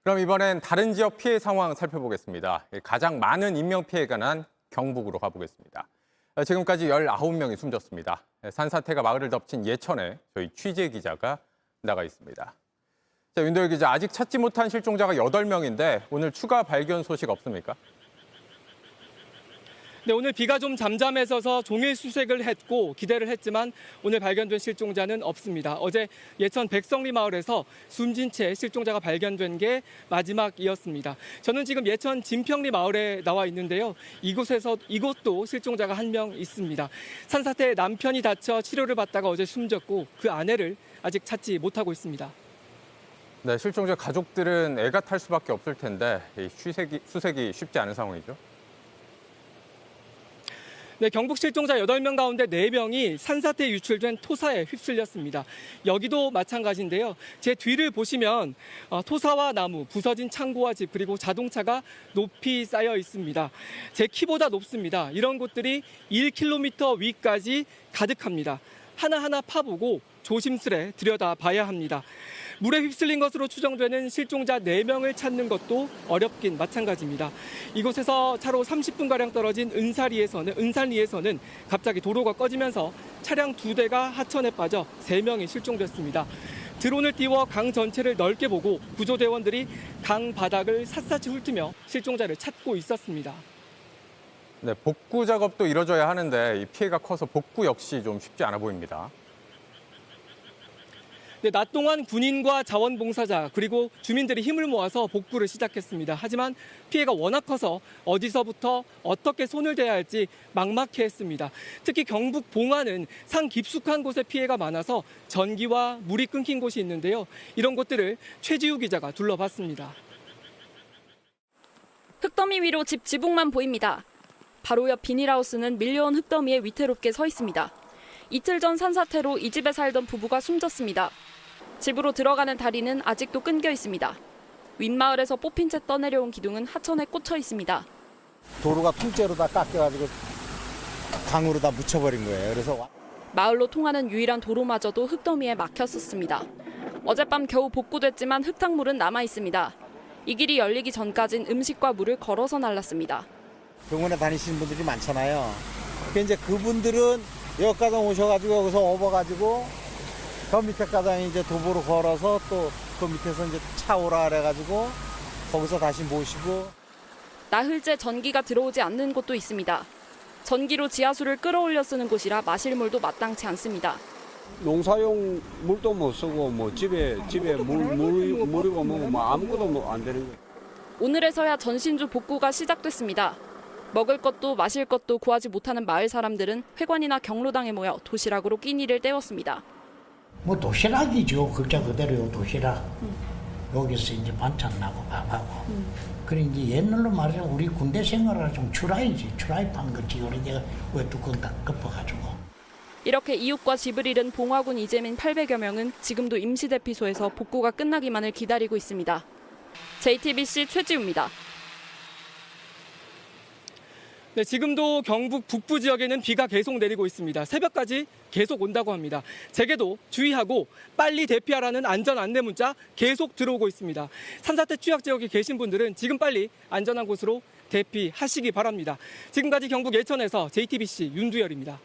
그럼 이번엔 다른 지역 피해 상황 살펴보겠습니다. 가장 많은 인명피해가 난 경북으로 가보겠습니다. 지금까지 19명이 숨졌습니다. 산사태가 마을을 덮친 예천에 저희 취재 기자가 나가 있습니다. 자, 윤도열 기자, 아직 찾지 못한 실종자가 8명인데 오늘 추가 발견 소식 없습니까? 네, 오늘 비가 좀 잠잠해져서 종일 수색을 했고 기대를 했지만 오늘 발견된 실종자는 없습니다. 어제 예천 백성리 마을에서 숨진 채 실종자가 발견된 게 마지막이었습니다. 저는 지금 예천 진평리 마을에 나와 있는데요. 이곳도 실종자가 1명 있습니다. 산사태에 남편이 다쳐 치료를 받다가 어제 숨졌고 그 아내를 아직 찾지 못하고 있습니다. 네, 실종자 가족들은 애가 탈 수밖에 없을 텐데 수색이 쉽지 않은 상황이죠. 네, 경북 실종자 8명 가운데 4명이 산사태에 유출된 토사에 휩쓸렸습니다. 여기도 마찬가지인데요. 제 뒤를 보시면 토사와 나무, 부서진 창고와 집, 그리고 자동차가 높이 쌓여 있습니다. 제 키보다 높습니다. 이런 곳들이 1km 위까지 가득합니다. 하나하나 파보고 조심스레 들여다봐야 합니다. 물에 휩쓸린 것으로 추정되는 실종자 4명을 찾는 것도 어렵긴 마찬가지입니다. 이곳에서 차로 30분가량 떨어진 은산리에서는 갑자기 도로가 꺼지면서 차량 2대가 하천에 빠져 3명이 실종됐습니다. 드론을 띄워 강 전체를 넓게 보고 구조대원들이 강 바닥을 샅샅이 훑으며 실종자를 찾고 있었습니다. 네, 복구 작업도 이뤄져야 하는데 이 피해가 커서 복구 역시 좀 쉽지 않아 보입니다. 네, 낮 동안 군인과 자원봉사자 그리고 주민들이 힘을 모아서 복구를 시작했습니다. 하지만 피해가 워낙 커서 어디서부터 어떻게 손을 대야 할지 막막해했습니다. 특히 경북 봉화는 산 깊숙한 곳에 피해가 많아서 전기와 물이 끊긴 곳이 있는데요. 이런 곳들을 최지우 기자가 둘러봤습니다. 흙더미 위로 집 지붕만 보입니다. 바로 옆 비닐하우스는 밀려온 흙더미에 위태롭게 서 있습니다. 이틀 전 산사태로 이 집에 살던 부부가 숨졌습니다. 집으로 들어가는 다리는 아직도 끊겨 있습니다. 윗마을에서 뽑힌 채 떠내려온 기둥은 하천에 꽂혀 있습니다. 도로가 통째로 다 깎여가지고 강으로 다 묻혀버린 거예요. 그래서 마을로 통하는 유일한 도로마저도 흙더미에 막혔었습니다. 어젯밤 겨우 복구됐지만 흙탕물은 남아 있습니다. 이 길이 열리기 전까진 음식과 물을 걸어서 날랐습니다. 병원에 다니시는 분들이 많잖아요. 이제 그분들은 여기까지 오셔가지고 여기서 업어가지고 저 밑에까지 이제 도보로 걸어서 또 그 밑에서 이제 차 오라 그래가지고 거기서 다시 모시고. 나흘째 전기가 들어오지 않는 곳도 있습니다. 전기로 지하수를 끌어올려 쓰는 곳이라 마실 물도 마땅치 않습니다. 농사용 물도 못 쓰고 뭐 집에 물이고 뭐 아무것도 안 되는 거예요. 오늘에서야 전신주 복구가 시작됐습니다. 먹을 것도 마실 것도 구하지 못하는 마을 사람들은 회관이나 경로당에 모여 도시락으로 끼니를 때웠습니다. 뭐 도시락이죠. 글자 그대로요, 도시락. 여기서 이제 반찬 나고 밥하고. 그래 이제 옛날로 말하자면 우리 군대 생활을 좀 추라이지. 추라이 판 거지. 그래 내가 왜 뚜껑 다 덮어가지고. 이렇게 이웃과 집을 잃은 봉화군 이재민 800여 명은 지금도 임시대피소에서 복구가 끝나기만을 기다리고 있습니다. JTBC 최지우입니다. 네, 지금도 경북 북부 지역에는 비가 계속 내리고 있습니다. 새벽까지 계속 온다고 합니다. 제게도 주의하고 빨리 대피하라는 안전 안내 문자 계속 들어오고 있습니다. 산사태 취약 지역에 계신 분들은 지금 빨리 안전한 곳으로 대피하시기 바랍니다. 지금까지 경북 예천에서 JTBC 윤두열입니다.